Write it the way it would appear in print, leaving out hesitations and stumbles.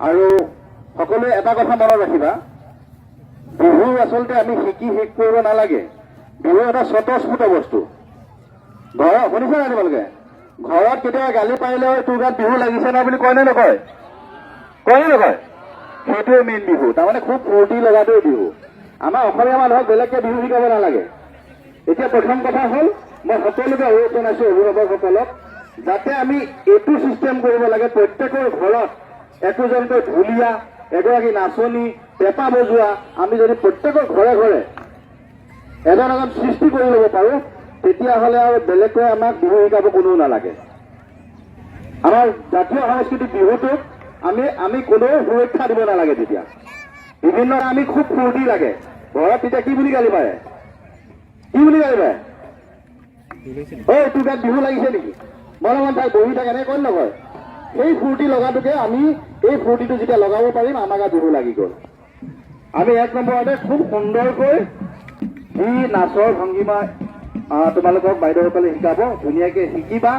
আৰু সকলোৱে এটা কথা মনত ৰাখিবা, বিহু আচলতে আমি শিকি শেষ কৰিব নালাগে। বিহু এটা স্বতঃস্ফূৰ্ত বস্তু। ঘৰত শুনিছে নাই তোমালোকে? ঘৰত কেতিয়াবা গালি পাৰিলে তোৰ গাত বিহু লাগিছে না বুলি কয় নে নকয়? কয় নে নকয়? সেইটোৱে মেইন বিহু। তাৰমানে খুব ফূৰ্তি লগাটোৱে বিহু। আমাৰ অসমীয়া মানুহক বেলেগকে বিহু শিকাব নালাগে। এতিয়া প্ৰথম কথা হ'ল, মই সকলোকে অনুৰোধ জনাইছো অভিভাৱকসকলক, যাতে আমি এইটো চিষ্টেম কৰিব লাগে, প্ৰত্যেকৰ ঘৰত একোজনকৈ ঢুলীয়া, এগৰাকী নাচনী, পেঁপা বজোৱা, আমি যদি প্ৰত্যেকৰ ঘৰে ঘৰে এজন সৃষ্টি কৰি ল'ব পাৰো, তেতিয়াহ'লে আৰু বেলেগকৈ আমাক বিহু শিকাব কোনেও নালাগে। আমাৰ জাতীয় সাংস্কৃতিক বিহুটোক আমি কোনেও সুৰক্ষা দিব নালাগে। তেতিয়া বিভিন্ন আমি খুব ফূৰ্তি লাগে ঘৰত। তেতিয়া কি বুলি গালি পাৰে? কি বুলি গালি পাৰে? তোৰ গাত বিহু লাগিছে নেকি? মনে মন ঠাই বহি থাকে, এনেকৈ নকয়। সেই ফূৰ্তি লগাটোকে আমি এই ফূৰ্তিটো যেতিয়া লগাব পাৰিম, আমাৰ গাত বিহু লাগি গ'ল। আমি এক নম্বৰতে খুব সুন্দৰকৈ যি নাচৰ ভংগীমা তোমালোকক বাইদেউসকলে শিকাব, ধুনীয়াকে শিকিবা।